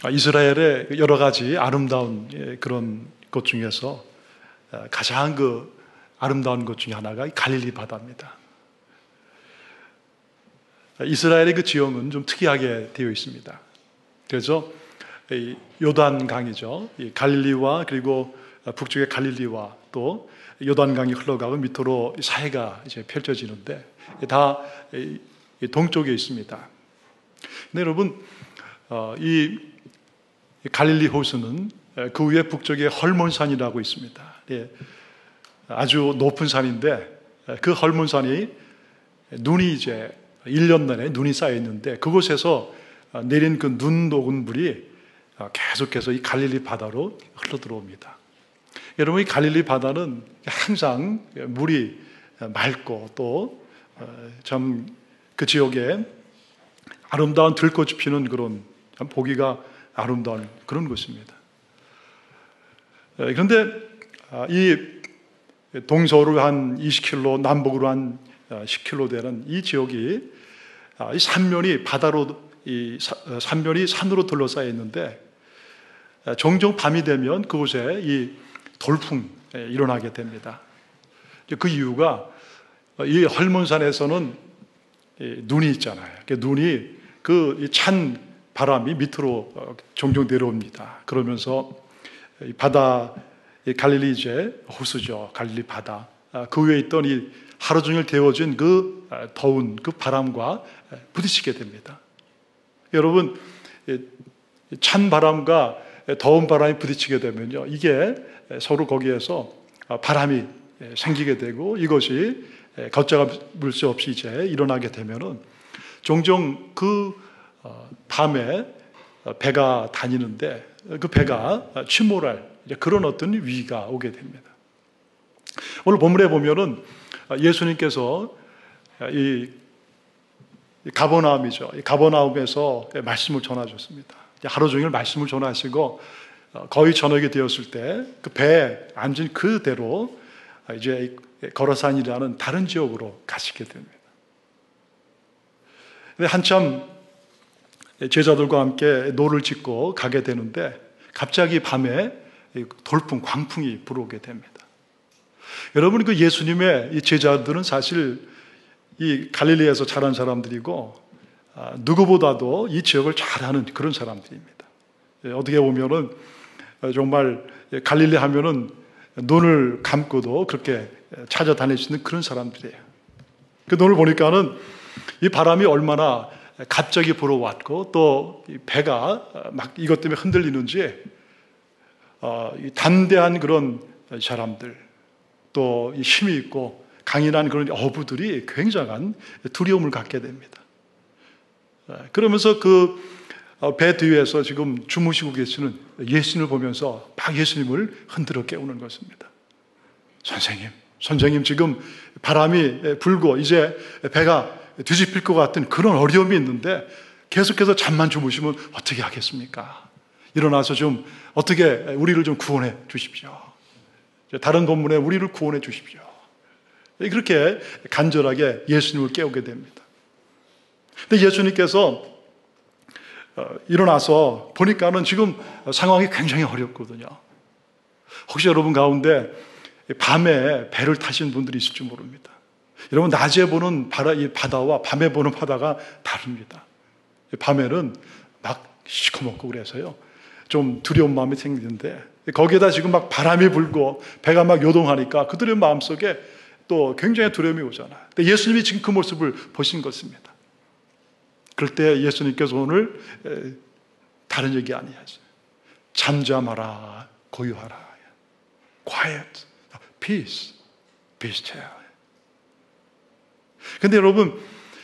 이스라엘의 여러 가지 아름다운 그런 곳 중에서 가장 아름다운 곳 중에 하나가 갈릴리 바다입니다. 이스라엘의 그 지형은 좀 특이하게 되어 있습니다. 그래서 요단강이죠. 갈릴리와 그리고 북쪽의 갈릴리와 또 요단강이 흘러가고 밑으로 사해가 이제 펼쳐지는데 다 동쪽에 있습니다. 근데 여러분, 이 갈릴리 호수는 그 위에 북쪽에 헐몬산이라고 있습니다. 아주 높은 산인데 그 헐몬산이 눈이 이제 1년 내내 눈이 쌓여 있는데 그곳에서 내린 그 눈 녹은 물이 계속해서 이 갈릴리 바다로 흘러 들어옵니다. 여러분, 이 갈릴리 바다는 항상 물이 맑고 또 참 그 지역에 아름다운 들꽃이 피는 그런 참 보기가 아름다운 그런 곳입니다. 그런데 이 동서로 한 20km, 남북으로 한 10km 되는 이 지역이 이 삼면이 바다로, 이 삼면이 산으로 둘러싸여 있는데 종종 밤이 되면 그곳에 이 돌풍이 일어나게 됩니다. 그 이유가 이 헐몬산에서는 눈이 있잖아요. 눈이 그 찬 바람이 밑으로 종종 내려옵니다. 그러면서 이 바다, 이 갈릴리 이제 호수죠. 갈릴리 바다. 그 위에 있던 이 하루 종일 데워진 그 더운 그 바람과 부딪히게 됩니다. 여러분, 찬 바람과 더운 바람이 부딪히게 되면요, 이게 서로 거기에서 바람이 생기게 되고 이것이 걷잡을 수 없이 이제 일어나게 되면은 종종 그 밤에 배가 다니는데 그 배가 침몰할 그런 어떤 위기가 오게 됩니다. 오늘 본문에 보면은 예수님께서 이 가버나움이죠. 이 가버나움에서 말씀을 전하셨습니다. 하루 종일 말씀을 전하시고 거의 저녁이 되었을 때 그 배에 앉은 그대로 이제 거라산이라는 다른 지역으로 가시게 됩니다. 근데 한참 제자들과 함께 노를 짓고 가게 되는데 갑자기 밤에 돌풍, 광풍이 불어오게 됩니다. 여러분, 그 예수님의 이 제자들은 사실 이 갈릴리에서 자란 사람들이고 누구보다도 이 지역을 잘 아는 그런 사람들입니다. 어떻게 보면은 정말 갈릴리 하면은 눈을 감고도 그렇게 찾아다닐 수 있는 그런 사람들이에요. 그 눈을 보니까는 이 바람이 얼마나 갑자기 불어왔고 또 이 배가 막 이것 때문에 흔들리는지 담대한 그런 사람들 또 힘이 있고 강인한 그런 어부들이 굉장한 두려움을 갖게 됩니다. 그러면서 그 배 뒤에서 지금 주무시고 계시는 예수님을 보면서 막 예수님을 흔들어 깨우는 것입니다. 선생님 지금 바람이 불고 이제 배가 뒤집힐 것 같은 그런 어려움이 있는데 계속해서 잠만 주무시면 어떻게 하겠습니까? 일어나서 좀 어떻게 우리를 좀 구원해 주십시오. 다른 본문에 우리를 구원해 주십시오. 그렇게 간절하게 예수님을 깨우게 됩니다. 근데 예수님께서 일어나서 보니까는 지금 상황이 굉장히 어렵거든요. 혹시 여러분 가운데 밤에 배를 타신 분들이 있을지 모릅니다. 여러분, 낮에 보는 이 바다와 밤에 보는 바다가 다릅니다. 밤에는 막 시커멓고 그래서요, 좀 두려운 마음이 생기는데 거기에다 지금 막 바람이 불고 배가 막 요동하니까 그들의 마음속에 또 굉장히 두려움이 오잖아요. 근데 예수님이 지금 그 모습을 보신 것입니다. 그럴 때 예수님께서 오늘 다른 얘기 아니하세요. 잠잠하라, 고요하라. Quiet, peace, be still. 근데 여러분,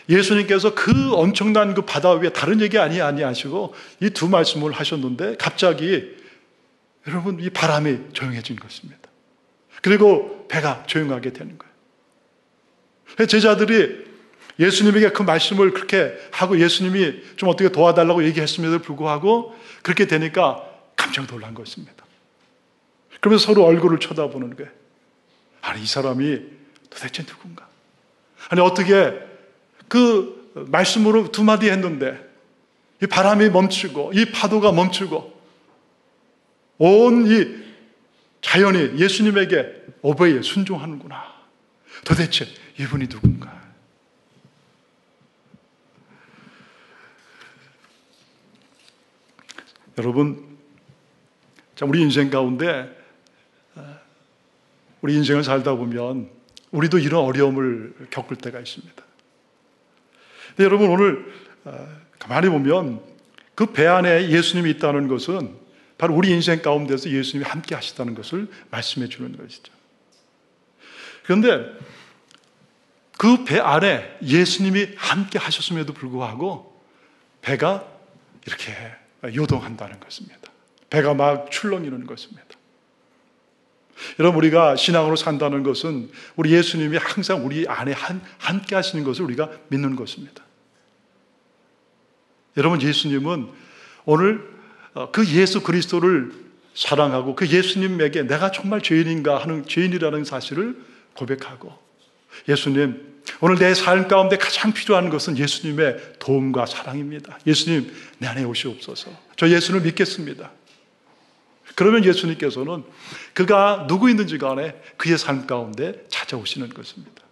예수님께서 그 엄청난 그 바다 위에 다른 얘기 아니하시고 이 두 말씀을 하셨는데 갑자기 여러분 이 바람이 조용해진 것입니다. 그리고 배가 조용하게 되는 거예요. 제자들이 예수님에게 그 말씀을 그렇게 하고 예수님이 좀 어떻게 도와달라고 얘기했음에도 불구하고 그렇게 되니까 깜짝 놀란 것입니다. 그러면서 서로 얼굴을 쳐다보는 거예요. 아니, 이 사람이 도대체 누군가? 아니, 어떻게 그 말씀으로 두 마디 했는데 이 바람이 멈추고 이 파도가 멈추고 온 이 자연이 예수님에게 오베이 순종하는구나. 도대체 이분이 누군가? 여러분, 우리 인생 가운데 우리 인생을 살다 보면 우리도 이런 어려움을 겪을 때가 있습니다. 근데 여러분, 오늘 가만히 보면 그 배 안에 예수님이 있다는 것은 바로 우리 인생 가운데서 예수님이 함께 하시다는 것을 말씀해 주는 것이죠. 그런데 그 배 안에 예수님이 함께 하셨음에도 불구하고 배가 이렇게 요동한다는 것입니다. 배가 막 출렁이는 것입니다. 여러분, 우리가 신앙으로 산다는 것은 우리 예수님이 항상 우리 안에 함께 하시는 것을 우리가 믿는 것입니다. 여러분, 예수님은 오늘 그 예수 그리스도를 사랑하고 그 예수님에게 내가 정말 죄인인가 하는 죄인이라는 사실을 고백하고, 예수님, 오늘 내 삶 가운데 가장 필요한 것은 예수님의 도움과 사랑입니다. 예수님, 내 안에 오시옵소서. 저 예수를 믿겠습니다. 그러면 예수님께서는 그가 누구 있는지 간에 그의 삶 가운데 찾아오시는 것입니다.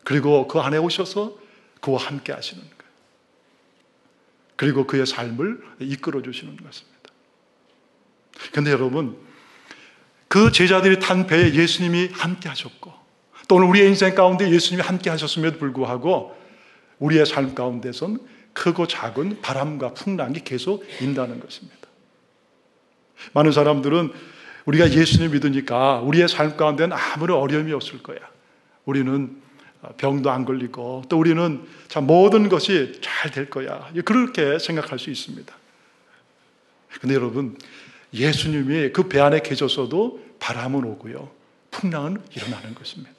그리고 그 안에 오셔서 그와 함께 하시는 거예요. 그리고 그의 삶을 이끌어 주시는 것입니다. 그런데 여러분, 그 제자들이 탄 배에 예수님이 함께 하셨고, 또 오늘 우리의 인생 가운데 예수님이 함께 하셨음에도 불구하고 우리의 삶 가운데선 크고 작은 바람과 풍랑이 계속 인다는 것입니다. 많은 사람들은 우리가 예수님 믿으니까 우리의 삶 가운데는 아무런 어려움이 없을 거야. 우리는 병도 안 걸리고 또 우리는 참 모든 것이 잘 될 거야. 그렇게 생각할 수 있습니다. 그런데 여러분, 예수님이 그 배 안에 계셨어도 바람은 오고요, 풍랑은 일어나는 것입니다.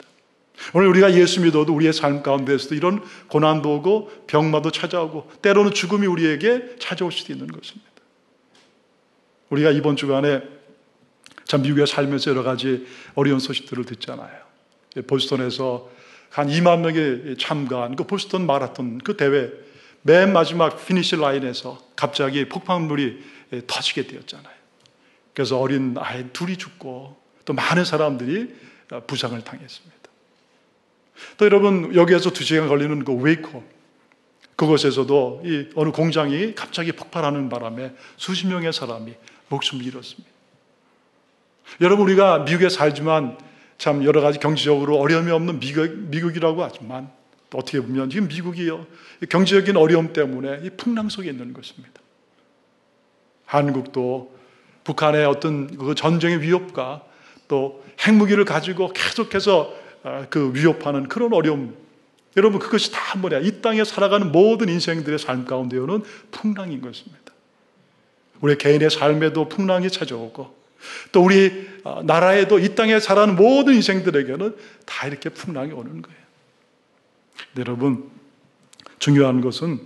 오늘 우리가 예수 믿어도 우리의 삶 가운데서도 이런 고난도 오고 병마도 찾아오고 때로는 죽음이 우리에게 찾아올 수도 있는 것입니다. 우리가 이번 주간에 참 미국에 살면서 여러 가지 어려운 소식들을 듣잖아요. 보스턴에서 한 2만 명이 참가한 그 보스턴 마라톤 그 대회 맨 마지막 피니시 라인에서 갑자기 폭발물이 터지게 되었잖아요. 그래서 어린 아이 둘이 죽고 또 많은 사람들이 부상을 당했습니다. 또 여러분, 여기에서 2시간 걸리는 그 웨이코, 그곳에서도 이 어느 공장이 갑자기 폭발하는 바람에 수십 명의 사람이 목숨을 잃었습니다. 여러분, 우리가 미국에 살지만 참 여러 가지 경제적으로 어려움이 없는 미국이라고 하지만 또 어떻게 보면 지금 미국이요, 경제적인 어려움 때문에 이 풍랑 속에 있는 것입니다. 한국도 북한의 어떤 그 전쟁의 위협과 또 핵무기를 가지고 계속해서 그 위협하는 그런 어려움, 여러분, 그것이 다 뭐냐, 이 땅에 살아가는 모든 인생들의 삶 가운데에는 풍랑인 것입니다. 우리 개인의 삶에도 풍랑이 찾아오고 또 우리 나라에도 이 땅에 살아가는 모든 인생들에게는 다 이렇게 풍랑이 오는 거예요. 근데 여러분, 중요한 것은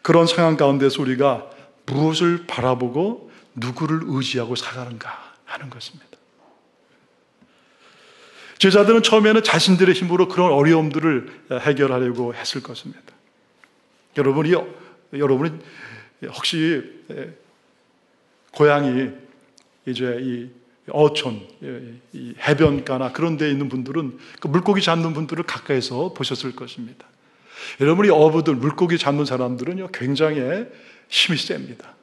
그런 상황 가운데서 우리가 무엇을 바라보고 누구를 의지하고 살아가는가 하는 것입니다. 제자들은 처음에는 자신들의 힘으로 그런 어려움들을 해결하려고 했을 것입니다. 여러분이 혹시 고향이 이제 이 어촌, 이 해변가나 그런 데 있는 분들은 그 물고기 잡는 분들을 가까이서 보셨을 것입니다. 여러분이 어부들, 물고기 잡는 사람들은요, 굉장히 힘이 셉니다.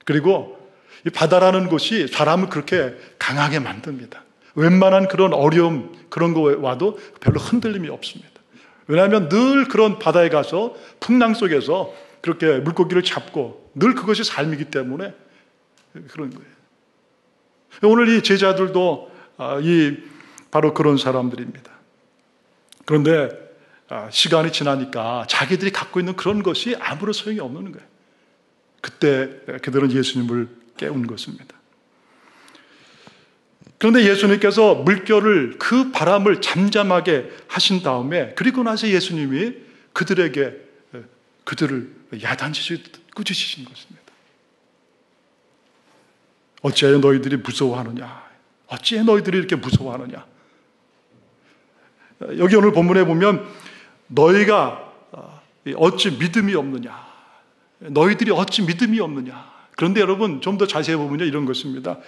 그리고 이 바다라는 곳이 사람을 그렇게 강하게 만듭니다. 웬만한 그런 어려움, 그런 거 와도 별로 흔들림이 없습니다. 왜냐하면 늘 그런 바다에 가서 풍랑 속에서 그렇게 물고기를 잡고 늘 그것이 삶이기 때문에 그런 거예요. 오늘 이 제자들도 바로 그런 사람들입니다. 그런데 시간이 지나니까 자기들이 갖고 있는 그런 것이 아무런 소용이 없는 거예요. 그때 그들은 예수님을 깨운 것입니다. 그런데 예수님께서 물결을, 그 바람을 잠잠하게 하신 다음에, 그리고 나서 예수님이 그들을 야단치시 꾸짖으신 것입니다. 어찌하여 너희들이 무서워하느냐? 어찌해 너희들이 이렇게 무서워하느냐? 여기 오늘 본문에 보면 너희가 어찌 믿음이 없느냐? 너희들이 어찌 믿음이 없느냐. 그런데 여러분 좀 더 자세히 보면요 이런 것입니다.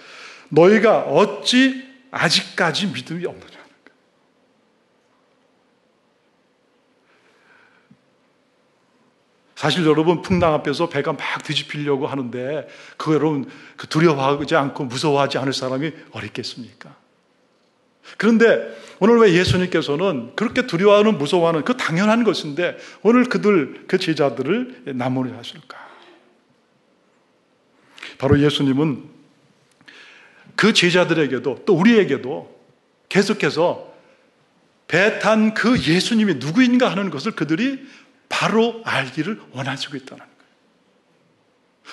너희가 어찌 아직까지 믿음이 없느냐. 사실 여러분 풍랑 앞에서 배가 막 뒤집히려고 하는데 그거 여러분 두려워하지 않고 무서워하지 않을 사람이 어디 있겠습니까? 그런데 오늘 왜 예수님께서는 그렇게 두려워하는 무서워하는 그 당연한 것인데 오늘 그 제자들을 나무를 하실까? 바로 예수님은 그 제자들에게도 또 우리에게도 계속해서 배 탄 그 예수님이 누구인가 하는 것을 그들이 바로 알기를 원하시고 있다는 거예요.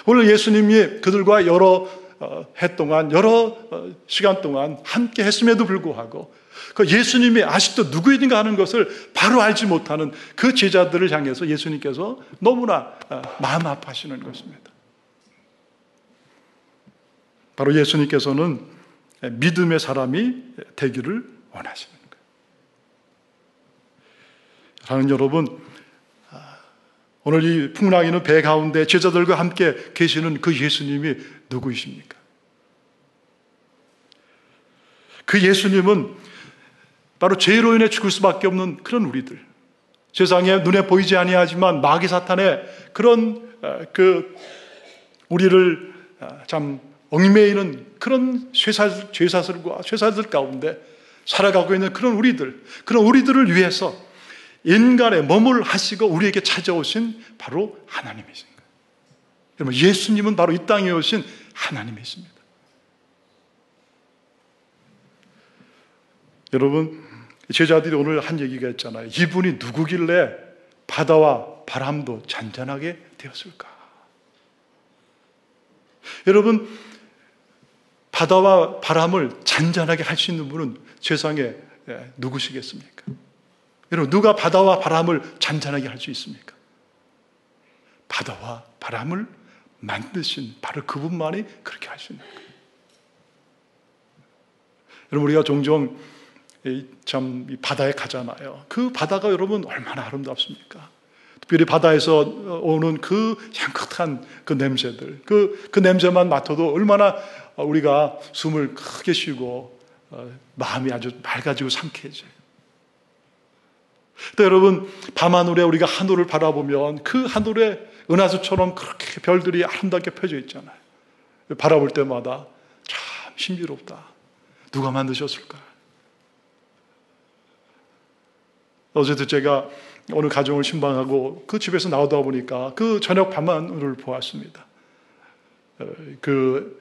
오늘 예수님이 그들과 여러 해 동안 여러 시간 동안 함께 했음에도 불구하고 그 예수님이 아직도 누구인가 하는 것을 바로 알지 못하는 그 제자들을 향해서 예수님께서 너무나 마음 아파하시는 것입니다. 바로 예수님께서는 믿음의 사람이 되기를 원하시는 거예요. 사랑하는 여러분, 오늘 이 풍랑이는 배 가운데 제자들과 함께 계시는 그 예수님이 누구이십니까? 그 예수님은 바로 죄로 인해 죽을 수밖에 없는 그런 우리들, 세상에 눈에 보이지 아니하지만 마귀 사탄의 그런 우리를 참 얽매이는 그런 쇠사슬들 가운데 살아가고 있는 그런 우리들을 위해서 인간의 몸을 하시고 우리에게 찾아오신 바로 하나님이신 거예요. 여러분, 예수님은 바로 이 땅에 오신 하나님이십니다. 여러분, 제자들이 오늘 한 얘기가 있잖아요. 이분이 누구길래 바다와 바람도 잔잔하게 되었을까? 여러분, 바다와 바람을 잔잔하게 할 수 있는 분은 세상에 누구시겠습니까? 여러분, 누가 바다와 바람을 잔잔하게 할 수 있습니까? 바다와 바람을 만드신 바로 그분만이 그렇게 할 수 있는 거예요. 여러분, 우리가 종종 참 바다에 가잖아요. 그 바다가 여러분 얼마나 아름답습니까? 특별히 바다에서 오는 그 향긋한 그 냄새들, 그 냄새만 맡아도 얼마나 우리가 숨을 크게 쉬고 마음이 아주 맑아지고 상쾌해져요. 또 여러분, 밤하늘에 우리가 하늘을 바라보면 그 하늘에 은하수처럼 그렇게 별들이 아름답게 펴져 있잖아요. 바라볼 때마다 참 신비롭다. 누가 만드셨을까? 어제도 제가 오늘 가정을 신방하고 그 집에서 나오다 보니까 그 저녁 밤하늘을 보았습니다. 그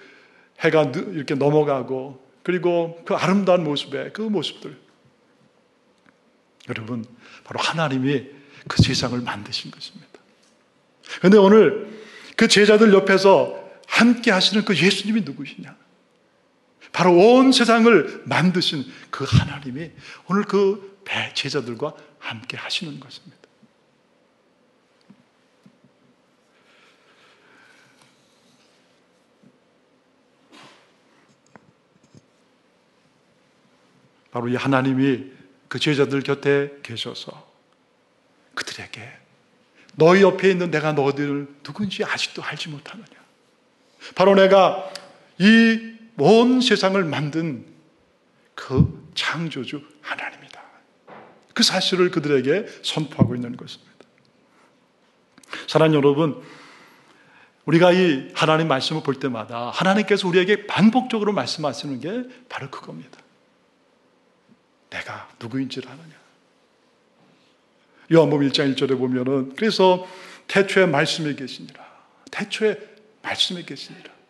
해가 이렇게 넘어가고 그리고 그 아름다운 모습의 그 모습들. 여러분, 바로 하나님이 그 세상을 만드신 것입니다. 그런데 오늘 그 제자들 옆에서 함께 하시는 그 예수님이 누구시냐? 바로 온 세상을 만드신 그 하나님이 오늘 그 제자들과 함께 하시는 것입니다. 바로 이 하나님이 그 제자들 곁에 계셔서 그들에게 너희 옆에 있는 내가 너희들 누군지 아직도 알지 못하느냐? 바로 내가 이 온 세상을 만든 그 창조주 하나님이다. 그 사실을 그들에게 선포하고 있는 것입니다. 사랑하는 여러분, 우리가 이 하나님 말씀을 볼 때마다 하나님께서 우리에게 반복적으로 말씀하시는 게 바로 그겁니다. 내가 누구인지를 아느냐. 요한복음 1장 1절에 보면은 그래서 태초에 말씀이 계시니라. 태초에 말씀이 계시니라.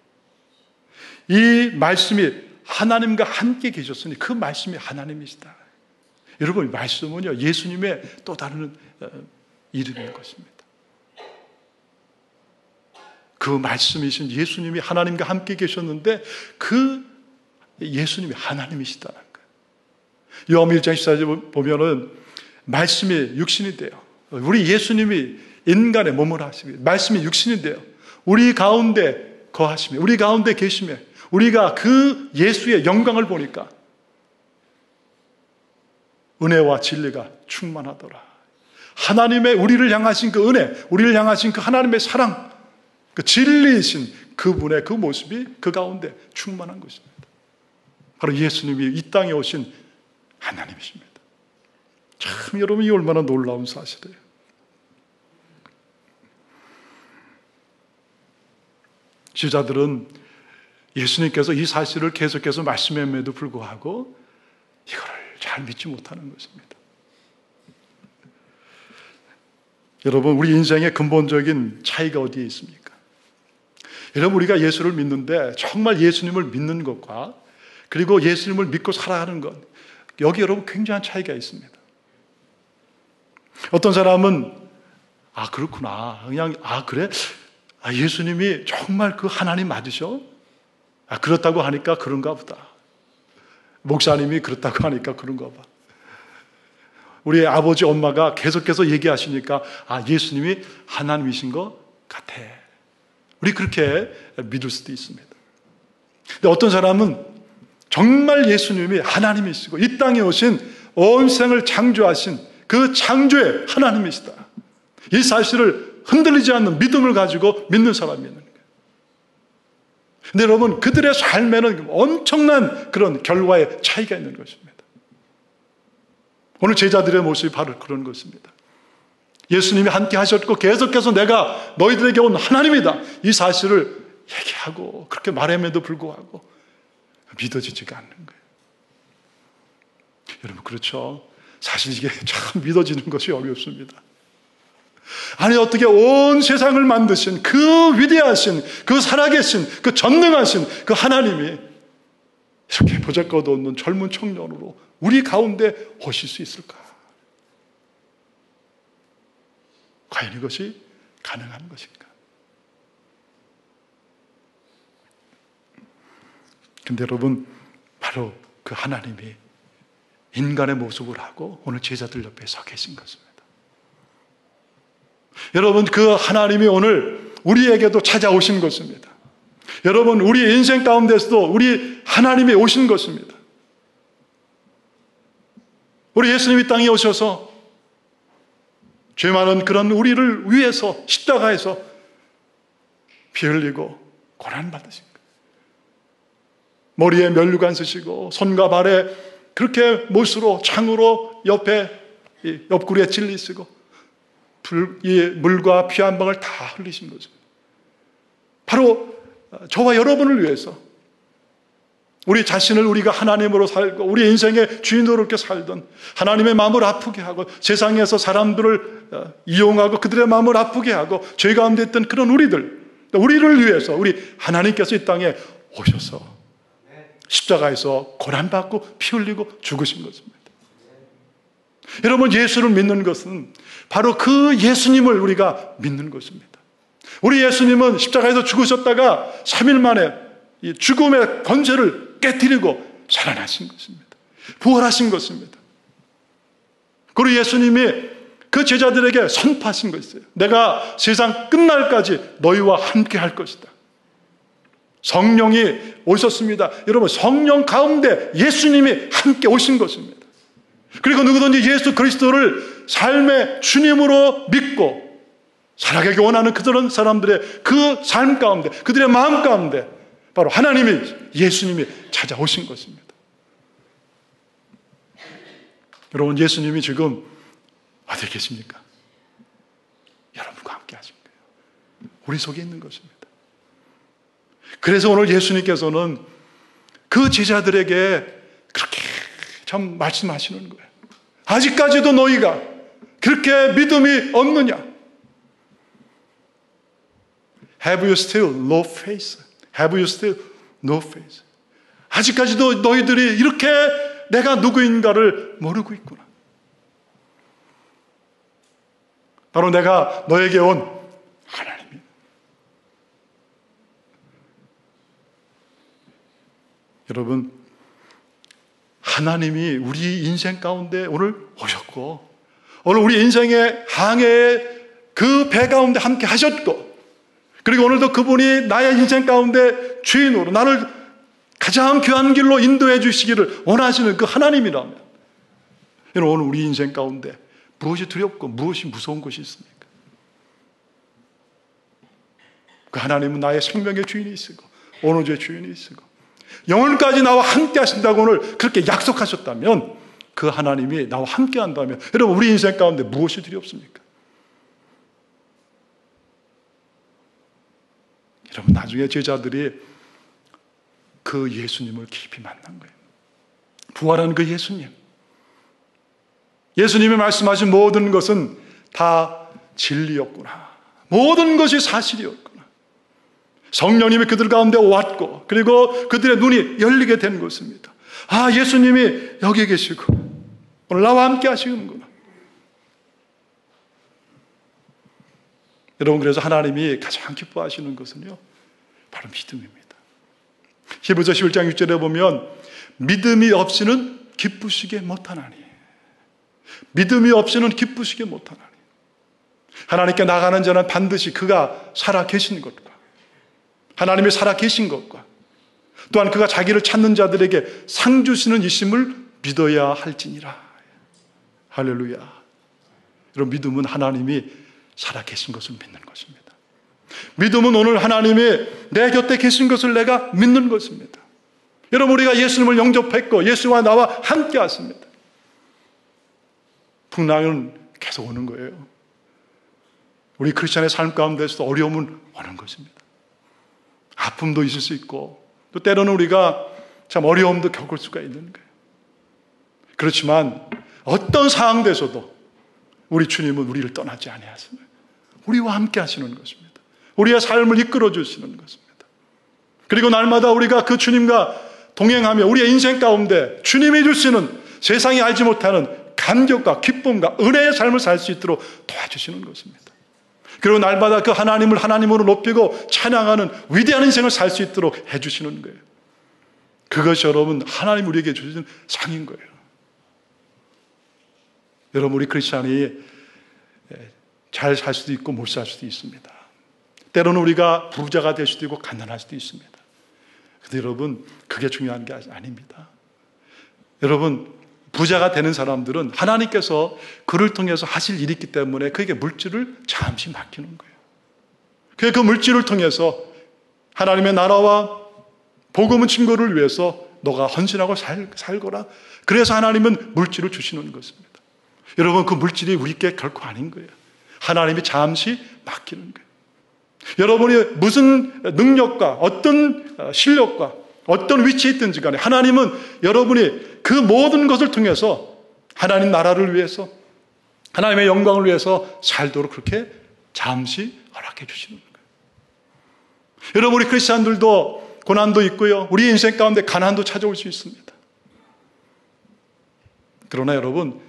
이 말씀이 하나님과 함께 계셨으니 그 말씀이 하나님이시다. 여러분, 말씀은요 예수님의 또 다른 이름인 것입니다. 그 말씀이신 예수님이 하나님과 함께 계셨는데 그 예수님이 하나님이시다는 거예요. 요한복음 1장 14절에 보면은 말씀이 육신이 돼요. 우리 예수님이 인간의 몸을 하시며 말씀이 육신이 돼요. 우리 가운데 거하시며 우리 가운데 계시며 우리가 그 예수의 영광을 보니까 은혜와 진리가 충만하더라. 하나님의 우리를 향하신 그 은혜, 우리를 향하신 그 하나님의 사랑, 그 진리이신 그분의 그 모습이 그 가운데 충만한 것입니다. 바로 예수님이 이 땅에 오신 하나님이십니다. 참 여러분, 이 얼마나 놀라운 사실이에요. 지자들은 예수님께서 이 사실을 계속해서 말씀함에도 불구하고 이거를 잘 믿지 못하는 것입니다. 여러분, 우리 인생의 근본적인 차이가 어디에 있습니까? 여러분, 우리가 예수를 믿는데 정말 예수님을 믿는 것과 그리고 예수님을 믿고 살아가는 것, 여기 여러분 굉장한 차이가 있습니다. 어떤 사람은 그렇구나, 그냥 그래? 예수님이 정말 그 하나님 맞으셔? 그렇다고 하니까 그런가 보다. 목사님이 그렇다고 하니까 그런가 봐. 우리 아버지 엄마가 계속해서 얘기하시니까 예수님이 하나님이신 것 같아. 우리 그렇게 믿을 수도 있습니다. 근데 어떤 사람은 정말 예수님이 하나님이시고 이 땅에 오신 온 세상을 창조하신 그 창조의 하나님이시다, 이 사실을 흔들리지 않는 믿음을 가지고 믿는 사람이 있는 거예요. 근데 여러분, 그들의 삶에는 엄청난 그런 결과의 차이가 있는 것입니다. 오늘 제자들의 모습이 바로 그런 것입니다. 예수님이 함께 하셨고 계속해서 내가 너희들에게 온 하나님이다, 이 사실을 얘기하고 그렇게 말함에도 불구하고 믿어지지가 않는 거예요. 여러분, 그렇죠? 사실 이게 참 믿어지는 것이 어렵습니다. 아니, 어떻게 온 세상을 만드신 그 위대하신, 그 살아계신, 그 전능하신 그 하나님이 이렇게 보잘것없는 젊은 청년으로 우리 가운데 오실 수 있을까? 과연 이것이 가능한 것인가? 근데 여러분, 바로 그 하나님이 인간의 모습을 하고 오늘 제자들 옆에 서 계신 것입니다. 여러분, 그 하나님이 오늘 우리에게도 찾아오신 것입니다. 여러분, 우리 인생 가운데서도 우리 하나님이 오신 것입니다. 우리 예수님이 땅에 오셔서 죄 많은 그런 우리를 위해서 십자가에서 피 흘리고 고난받으신 거예요. 머리에 면류관 쓰시고 손과 발에 그렇게 못으로 창으로 옆에 옆구리에 찔리시고 물과 피 한 방울 다 흘리신 거죠. 바로 저와 여러분을 위해서, 우리 자신을 우리가 하나님으로 살고 우리 인생의 주인으로 이렇게 살던, 하나님의 마음을 아프게 하고 세상에서 사람들을 이용하고 그들의 마음을 아프게 하고 죄 가운데 있던 그런 우리를 위해서 우리 하나님께서 이 땅에 오셔서 십자가에서 고난받고 피 흘리고 죽으신 것입니다. 여러분, 예수를 믿는 것은 바로 그 예수님을 우리가 믿는 것입니다. 우리 예수님은 십자가에서 죽으셨다가 3일 만에 이 죽음의 권세를 깨뜨리고 살아나신 것입니다. 부활하신 것입니다. 그리고 예수님이 그 제자들에게 선포하신 것이에요. 내가 세상 끝날까지 너희와 함께 할 것이다. 성령이 오셨습니다. 여러분, 성령 가운데 예수님이 함께 오신 것입니다. 그리고 누구든지 예수 그리스도를 삶의 주님으로 믿고 살아가기 원하는 그런 사람들의 그 삶 가운데, 그들의 마음 가운데 바로 예수님이 찾아오신 것입니다. 여러분, 예수님이 지금 어디 계십니까? 여러분과 함께 하신 거예요. 우리 속에 있는 것입니다. 그래서 오늘 예수님께서는 그 제자들에게 그렇게 참 말씀하시는 거예요. 아직까지도 너희가 그렇게 믿음이 없느냐? Have you still no faith? Have you still no faith? 아직까지도 너희들이 이렇게 내가 누구인가를 모르고 있구나. 바로 내가 너에게 온 하나님이다. 여러분, 하나님이 우리 인생 가운데 오늘 오셨고, 오늘 우리 인생의 항해의 그 배 가운데 함께 하셨고, 그리고 오늘도 그분이 나의 인생 가운데 주인으로 나를 가장 귀한 길로 인도해 주시기를 원하시는 그 하나님이라면, 여러분, 오늘 우리 인생 가운데 무엇이 두렵고 무엇이 무서운 것이 있습니까? 그 하나님은 나의 생명의 주인이시고 오노주의 주인이시고 영원까지 나와 함께 하신다고 오늘 그렇게 약속하셨다면, 그 하나님이 나와 함께 한다면 여러분, 우리 인생 가운데 무엇이 두렵습니까? 여러분, 나중에 제자들이 그 예수님을 깊이 만난 거예요. 부활한 그 예수님. 예수님이 말씀하신 모든 것은 다 진리였구나. 모든 것이 사실이었구나. 성령님이 그들 가운데 왔고, 그리고 그들의 눈이 열리게 된 것입니다. 아, 예수님이 여기 계시고 오늘 나와 함께 하시는구나. 여러분, 그래서 하나님이 가장 기뻐하시는 것은요, 바로 믿음입니다. 히브리서 11장 6절에 보면 믿음이 없이는 기쁘시게 못하나니, 믿음이 없이는 기쁘시게 못하나니. 하나님께 나가는 자는 반드시 그가 살아 계신 것과, 하나님이 살아 계신 것과, 또한 그가 자기를 찾는 자들에게 상 주시는 이심을 믿어야 할지니라. 할렐루야. 여러분, 믿음은 하나님이 살아 계신 것을 믿는 것입니다. 믿음은 오늘 하나님이 내 곁에 계신 것을 내가 믿는 것입니다. 여러분, 우리가 예수님을 영접했고 예수와 나와 함께 하십니다. 풍랑은 계속 오는 거예요. 우리 크리스천의 삶 가운데서도 어려움은 오는 것입니다. 아픔도 있을 수 있고, 또 때로는 우리가 참 어려움도 겪을 수가 있는 거예요. 그렇지만 어떤 상황에서도 우리 주님은 우리를 떠나지 아니하십니다. 우리와 함께 하시는 것입니다. 우리의 삶을 이끌어 주시는 것입니다. 그리고 날마다 우리가 그 주님과 동행하며 우리의 인생 가운데 주님이 주시는 세상이 알지 못하는 감격과 기쁨과 은혜의 삶을 살 수 있도록 도와주시는 것입니다. 그리고 날마다 그 하나님을 하나님으로 높이고 찬양하는 위대한 인생을 살 수 있도록 해주시는 거예요. 그것이 여러분, 하나님 우리에게 주신 상인 거예요. 여러분, 우리 크리스찬이 잘 살 수도 있고 못 살 수도 있습니다. 때로는 우리가 부자가 될 수도 있고 가난할 수도 있습니다. 근데 여러분, 그게 중요한 게 아닙니다. 여러분, 부자가 되는 사람들은 하나님께서 그를 통해서 하실 일이 있기 때문에 그에게 물질을 잠시 맡기는 거예요. 그 물질을 통해서 하나님의 나라와 복음의 증거를 위해서 너가 헌신하고 살거라. 그래서 하나님은 물질을 주시는 것입니다. 여러분, 그 물질이 우리께 결코 아닌 거예요. 하나님이 잠시 맡기는 거예요. 여러분이 무슨 능력과 어떤 실력과 어떤 위치에 있든지 간에 하나님은 여러분이 그 모든 것을 통해서 하나님 나라를 위해서, 하나님의 영광을 위해서 살도록 그렇게 잠시 허락해 주시는 거예요. 여러분, 우리 크리스찬들도 고난도 있고요, 우리 인생 가운데 가난도 찾아올 수 있습니다. 그러나 여러분,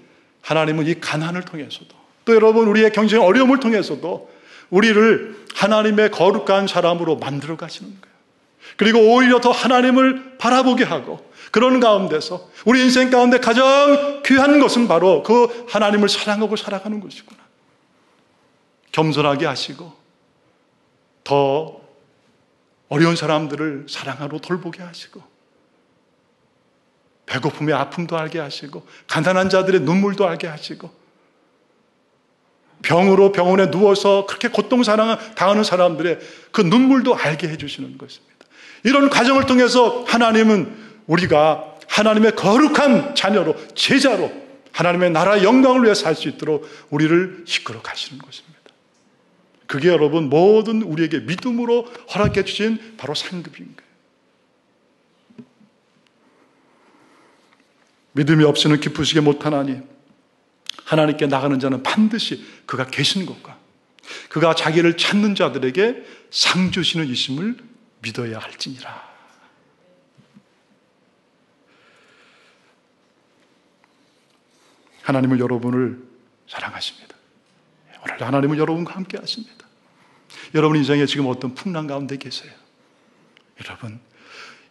하나님은 이 가난을 통해서도, 또 여러분 우리의 경제의 어려움을 통해서도 우리를 하나님의 거룩한 사람으로 만들어 가시는 거예요. 그리고 오히려 더 하나님을 바라보게 하고, 그런 가운데서 우리 인생 가운데 가장 귀한 것은 바로 그 하나님을 사랑하고 살아가는 것이구나. 겸손하게 하시고, 더 어려운 사람들을 사랑하고 돌보게 하시고, 배고픔의 아픔도 알게 하시고, 가난한 자들의 눈물도 알게 하시고, 병으로 병원에 누워서 그렇게 고통당하는 사람들의 그 눈물도 알게 해주시는 것입니다. 이런 과정을 통해서 하나님은 우리가 하나님의 거룩한 자녀로, 제자로 하나님의 나라의 영광을 위해 살 수 있도록 우리를 이끌어 가시는 것입니다. 그게 여러분 모든 우리에게 믿음으로 허락해 주신 바로 상급인 거예요. 믿음이 없이는 기쁘시게 못하나니 하나님께 나가는 자는 반드시 그가 계신 것과 그가 자기를 찾는 자들에게 상 주시는 이심을 믿어야 할지니라. 하나님은 여러분을 사랑하십니다. 오늘도 하나님은 여러분과 함께 하십니다. 여러분 인생에 지금 어떤 풍랑 가운데 계세요? 여러분,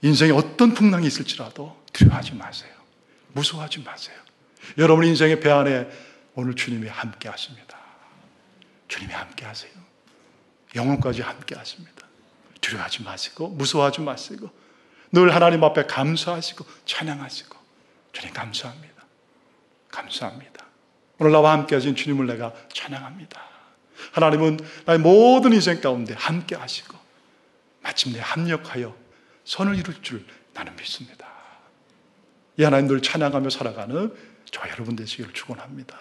인생에 어떤 풍랑이 있을지라도 두려워하지 마세요. 무서워하지 마세요. 여러분 인생의 배 안에 오늘 주님이 함께 하십니다. 주님이 함께 하세요. 영혼까지 함께 하십니다. 두려워하지 마시고 무서워하지 마시고 늘 하나님 앞에 감사하시고 찬양하시고, 주님 감사합니다. 감사합니다. 오늘 나와 함께 하신 주님을 내가 찬양합니다. 하나님은 나의 모든 인생 가운데 함께 하시고 마침내 합력하여 선을 이룰 줄 나는 믿습니다. 이 하나님 늘 찬양하며 살아가는 저와 여러분 되시기를 축원합니다.